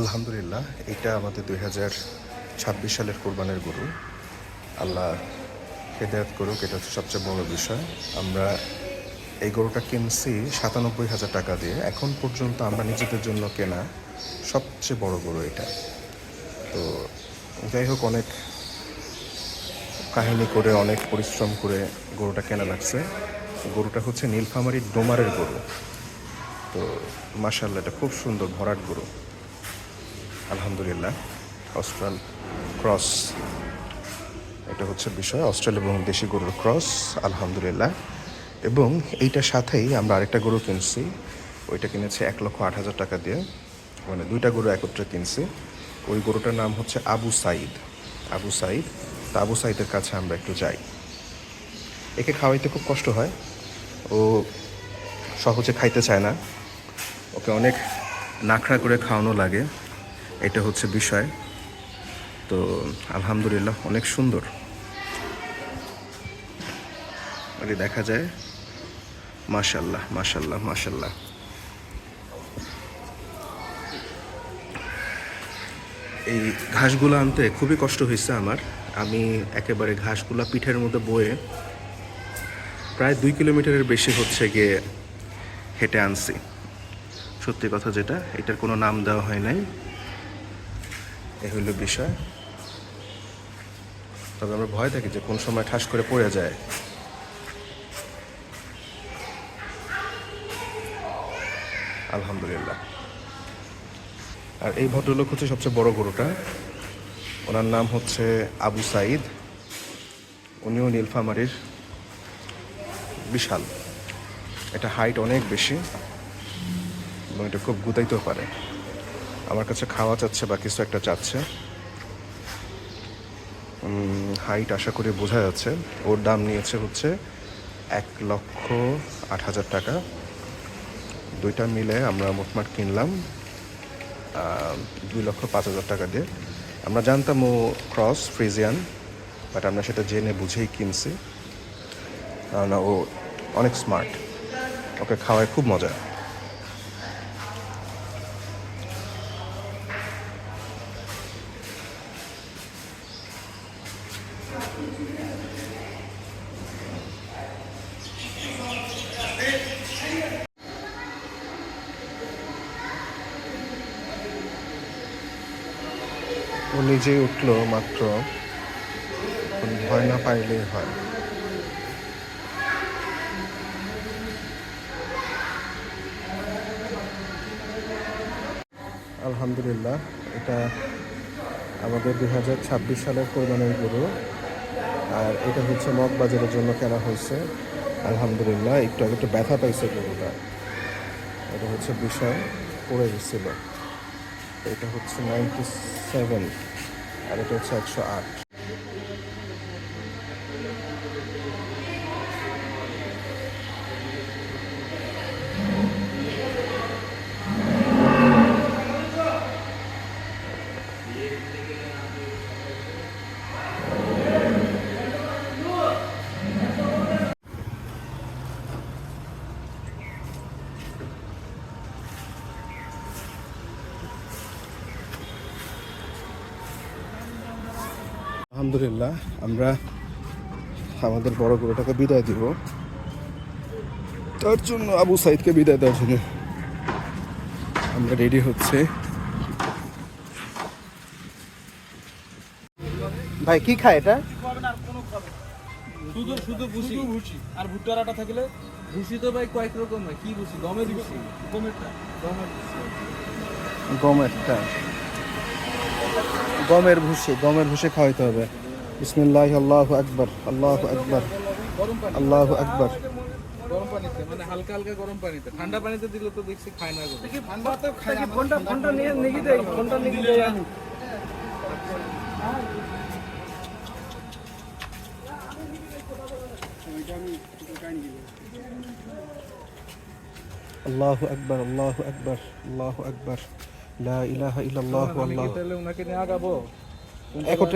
আলহামদুলিল্লাহ, এটা আমাদের 2026 সালের কোরবানের গরু। আল্লাহ হেদায়েত করুক, এটা হচ্ছে সবচেয়ে বড় বিষয়। আমরা এই গরুটা কিনছি 97,000 টাকা দিয়ে। এখন পর্যন্ত আমরা নিজেদের জন্য কেনা সবচেয়ে বড় গরু এটা। তো যাই হোক, অনেক কাহিনী করে, অনেক পরিশ্রম করে গরুটা কেনা লাগছে। গরুটা হচ্ছে নীলফামারীর ডোমারের গরু। তো মাশাআল্লাহ, এটা খুব সুন্দর ভরাট গরু। আলহামদুলিল্লাহ, অস্ট্রাল ক্রস, এটা হচ্ছে বিষয়। অস্ট্রেল এবং দেশি গরুর ক্রস, আলহামদুলিল্লাহ। এবং এইটার সাথেই আমরা আরেকটা গরু কিনছি। ওইটা কিনেছি 1,08,000 টাকা দিয়ে। মানে দুইটা গরু একত্রে কিনছি। ওই গরুটার নাম হচ্ছে আবু সাইদ। আবু সাইদ। তা আবু সাইদের কাছে আমরা একটু যাই। একে খাওয়াইতে খুব কষ্ট হয়, ও সহজে খাইতে চায় না, ওকে অনেক নাখড়া করে খাওয়ানো লাগে, এটা হচ্ছে বিষয়। তো আলহামদুলিল্লাহ, অনেক সুন্দর আগে দেখা যায়। মাশাল্লাহ মাশাল্লাহ মাশাল্লাহ। এই ঘাসগুলো আনতে খুবই কষ্ট হয়েছে আমার। আমি একেবারে ঘাসগুলা পিঠের মধ্যে বয়ে প্রায় 2 কিলোমিটারের বেশি হচ্ছে গিয়ে হেঁটে আনছি। সত্যি কথা যেটা, এটার কোনো নাম দেওয়া হয় নাই, এ হইল বিষয়। তবে আমরা ভয় থাকি যে কোন সময় ঠাস করে পড়ে যায়। আলহামদুলিল্লাহ। আর এই ভদ্রলোক হচ্ছে সবচেয়ে বড় গরুটা। ওনার নাম হচ্ছে আবু সাইদ। উনিও নীলফামারীর। বিশাল, এটা হাইট অনেক বেশি এবং এটা খুব গুতাইতেও পারে। আমার কাছে খাওয়া চাচ্ছে বা কিছু একটা চাচ্ছে। হাইট আশা করি বোঝা যাচ্ছে। ওর দাম নিয়েছে হচ্ছে 1,08,000 টাকা। দুইটা মিলে আমরা মোটমাট কিনলাম 2,05,000 টাকা দিয়ে। আমরা জানতাম ও ক্রস ফ্রিজিয়ান, বাট আমরা সেটা জেনে বুঝেই কিনছি, কারণ ও অনেক স্মার্ট, ওকে খাওয়ায় খুব মজা। ও নিজেই উঠলো মাত্র, ভয় না পাইলেই হয়। আলহামদুলিল্লাহ, এটা আমাদের 2026 সালের কোরবানির গরু। আর এটা হচ্ছে মগবাজারের জন্য কেনা হয়েছে। আলহামদুলিল্লাহ, একটু আগে একটু ব্যথা পাইছে গরুটা, এটা হচ্ছে বিষয়, পড়ে গেছিল। এটা হচ্ছে 97 আর এটা হচ্ছে 108। আলহামদুলিল্লাহ, আমরা আমাদের বড় গরুটাকে বিদায় দিব। তার জন্য আবু সাইদকে বিদায় দেওয়ার জন্য আমরা রেডি হচ্ছে। ভাই কি খায় এটা? শুধু শুধু ভুসি আর ভুট্টার আটা থাকলে ভুসি তো ভাই কয়েক রকম হয়। কি ভুসি? গমের ভুসি, গমেরটা, গমেরটা, গমের ভুসি খাওয়াইতে হবে। বিসমিল্লাহ, আল্লাহু আকবার, আল্লাহু আকবার, গরম পানি, আল্লাহু আকবার। গরম পানিতে, মানে হালকা হালকা গরম পানিতে। ঠান্ডা পানিতে দিলে তো দেখছি খায় না। ঠান্ডা তো খায় না। ফোনটা নিয়ে নেগি দেই, ফোনটা নেগি দেই আমি। আল্লাহু আকবার, আল্লাহু আকবার, আল্লাহু আকবার, লা ইলাহা ইল্লাল্লাহু আল্লাহু। তাহলে ওনাকে নিয়ে আগাবো।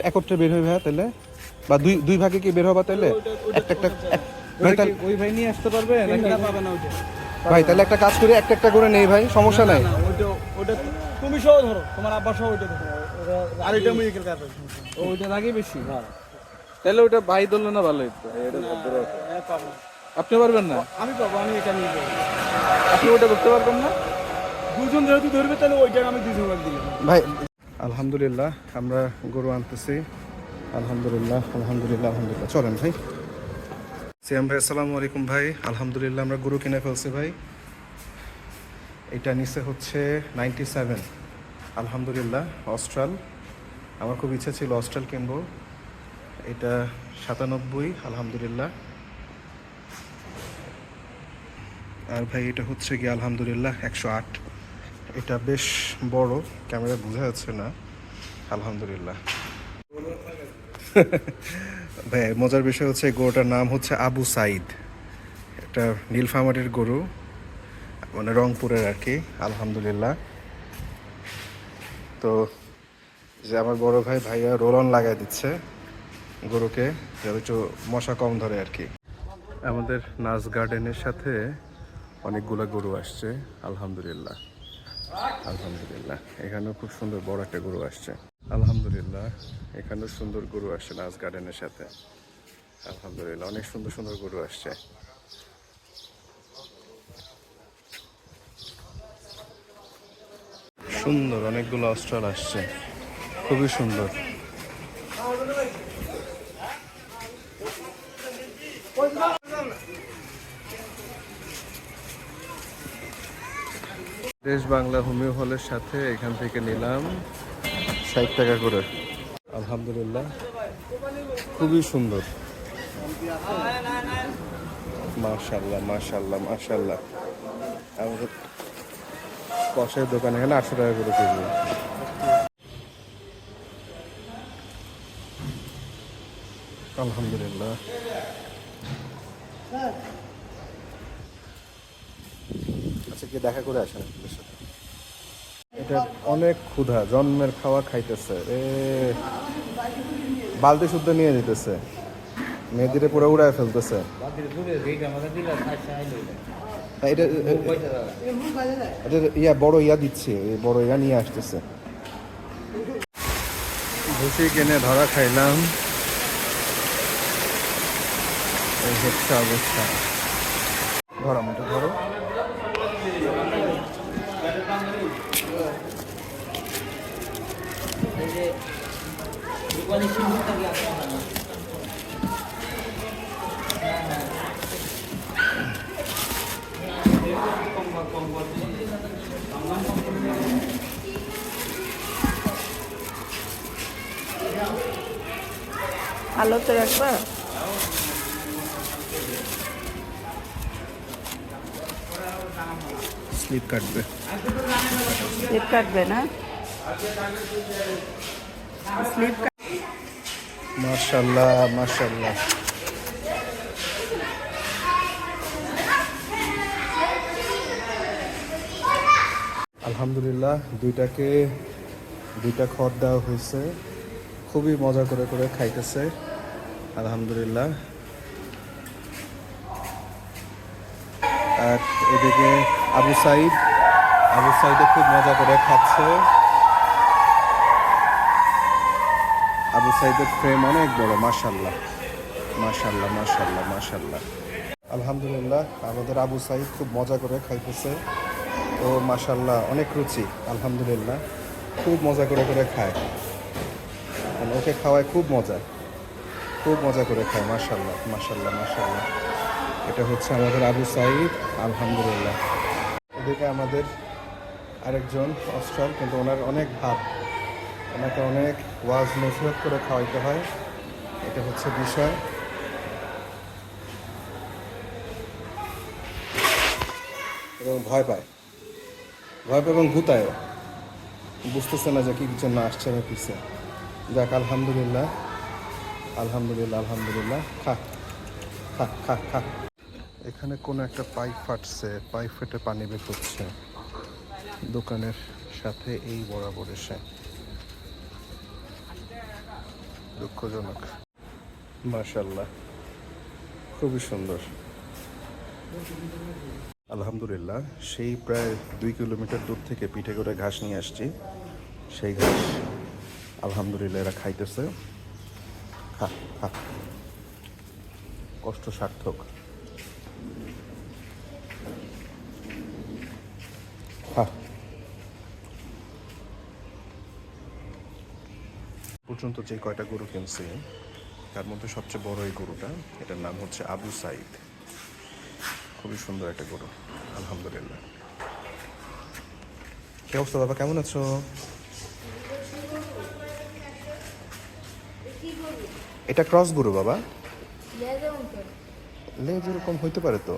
একত্রে বের হই ভাই তাহলে, বা দুই ভাগে কি বের হবা তাহলে? একটা ভাই তাহলে, ওই ভাই নিয়ে আসতে পারবে নাকি? পাবে না ওইটা। ভাই তাহলে একটা কাজ করি, একটা করে নেই ভাই, সমস্যা নাই। ওটা তুমি তুমি সহ ধরো, তোমার আব্বা সহ ওইটা ধরো, আর এটা আমি একের কাছে। ও ওইটা লাগে বেশি তাহলে ওটা ভাই ধরলে না ভালো হতো আপনি পারবেন না আমি পাবো, আমি এটা নিয়ে যাবো। আপনি ওটা করতে পারবেন না দুজন যেহেতু ধরবে তাহলে ওইটা আমি 200 ভাগ দিলাম। ভাই আলহামদুলিল্লাহ আমরা গরু আনতেছি। আলহামদুলিল্লাহ আলহামদুলিল্লাহ আলহামদুলিল্লাহ। চলেন ভাই। সিয়াম ভাই আসসালামু আলাইকুম ভাই। আলহামদুলিল্লাহ আমরা গরু কিনে ফেলছি ভাই। এটা নিচে হচ্ছে 97। আলহামদুলিল্লাহ অস্ট্রাল। আমার খুব ইচ্ছা ছিল অস্ট্রাল কিনবো। এটা 97 আলহামদুলিল্লাহ। আর ভাই এটা হচ্ছে গিয়ে আলহামদুলিল্লাহ 108। এটা বেশ বড়, ক্যামেরা বোঝা যাচ্ছে না। আলহামদুলিল্লাহ। ভাই মজার বিষয় হচ্ছে গরুটার নাম হচ্ছে আবু সাইদ। এটা নীলফামারীর গরু, মানে রংপুরের আর কি। আলহামদুলিল্লাহ। তো যে আমার বড় ভাই ভাইয়া রোল অন লাগাই দিচ্ছে গরুকে, যাতে একটু মশা কম ধরে আর কি। আমাদের নাচ গার্ডেনের সাথে অনেকগুলো গরু আসছে। আলহামদুলিল্লাহ আলহামদুলিল্লাহ। এখানেও খুব সুন্দর বড় একটা গরু আসছে। আলহামদুলিল্লাহ এখানেও সুন্দর গরু আসছে নাচ গার্ডেনের সাথে। আলহামদুলিল্লাহ অনেক সুন্দর সুন্দর গরু আসছে। সুন্দর অনেকগুলো অস্ট্রাল আসছে, খুবই সুন্দর। দেশ বাংলা হোমিও হলের সাথে এখান থেকে নিলাম 60 টাকা করে। আলহামদুলিল্লাহ খুবই সুন্দর। মাশাল্লাহ মাশাল্লাহ মাশাল্লাহ। আমাদের কষের দোকান এখানে 800 টাকা করে কেজি। আলহামদুলিল্লাহ। আচ্ছা কি দেখা করে আসেন আপনাদের সাথে। এটা অনেক ক্ষুধা, জন্মের খাওয়া খাইতেছে। বালতি শুদ্ধ নিয়ে যেতেছে, মেয়েদিরে পুরো উড়ায় ফেলতেছে। এটা ইয়া বড় ইয়া দিচ্ছে, বড় ইয়া নিয়ে আসতেছে। ভুসি কিনে ধরা খাইলাম, এই হচ্ছে অবস্থা। ধরো মতো ধরো। আলোতে রাখবা, স্লিপ কাটবে, স্লিপ কাটবে না, স্লিপ মাশাআল্লাহ মাশাআল্লাহ। আলহামদুলিল্লাহ দুইটা খড় দেওয়া হয়েছে, খুবই মজা করে করে খাইতেছে। আলহামদুলিল্লাহ। আর এদিকে আবু সাইদে খুব মজা করে খাচ্ছে। আবু সাইদের ফ্রেম অনেক বড়। মাশাআল্লাহ মাশাআল্লাহ মাশাআল্লাহ মাশাআল্লাহ। আলহামদুলিল্লাহ আমাদের আবু সাইদ খুব মজা করে খাইতেছে। ও মাশাআল্লাহ অনেক রুচি। আলহামদুলিল্লাহ খুব মজা করে করে খায়, মানে ওকে খাওয়ায় খুব মজা করে খায়। মাশাআল্লাহ মাশাআল্লাহ মাশাআল্লাহ। এটা হচ্ছে আমাদের আবু সাইদ। আলহামদুলিল্লাহ। এদিকে আমাদের আরেকজন অস্ট্রাল, কিন্তু ওনার অনেক ভাব, ওনাকে অনেক ওয়াজ নসিহত করে খাওয়াইতে হয়, এটা হচ্ছে বিষয়। এবং ভয় পায় এবং গুতায়ও, বুঝতেছে না যে কি জন্য আসছে না পিছে। যাক আলহামদুলিল্লাহ আলহামদুলিল্লাহ আলহামদুলিল্লাহ। খা খা খা খা। এখানে কোনো একটা পাইপ ফাটছে, পাইপ ফেটে পানি বের হচ্ছে দোকানের সাথে এই বরাবর এসে। দুঃখজনক। মাশাআল্লাহ খুবই সুন্দর। আলহামদুলিল্লাহ, সেই প্রায় 2 কিলোমিটার দূর থেকে পিঠে করে ঘাস নিয়ে আসছি। সেই ঘাস আলহামদুলিল্লাহ এরা খাইতেছে। খা খা, কষ্ট সার্থক। খা। পর্যন্ত যে কয়টা গরু কিনছি তার মধ্যে সবচেয়ে বড় এই গরুটা, এটার নাম হচ্ছে আবু সাইদ। খুবই সুন্দর একটা গরু, আলহামদুলিল্লাহ। কি অবস্থা বাবা, কেমন আছো? এটা ক্রস গরু বাবা, লেজ এরকম হইতে পারে তো।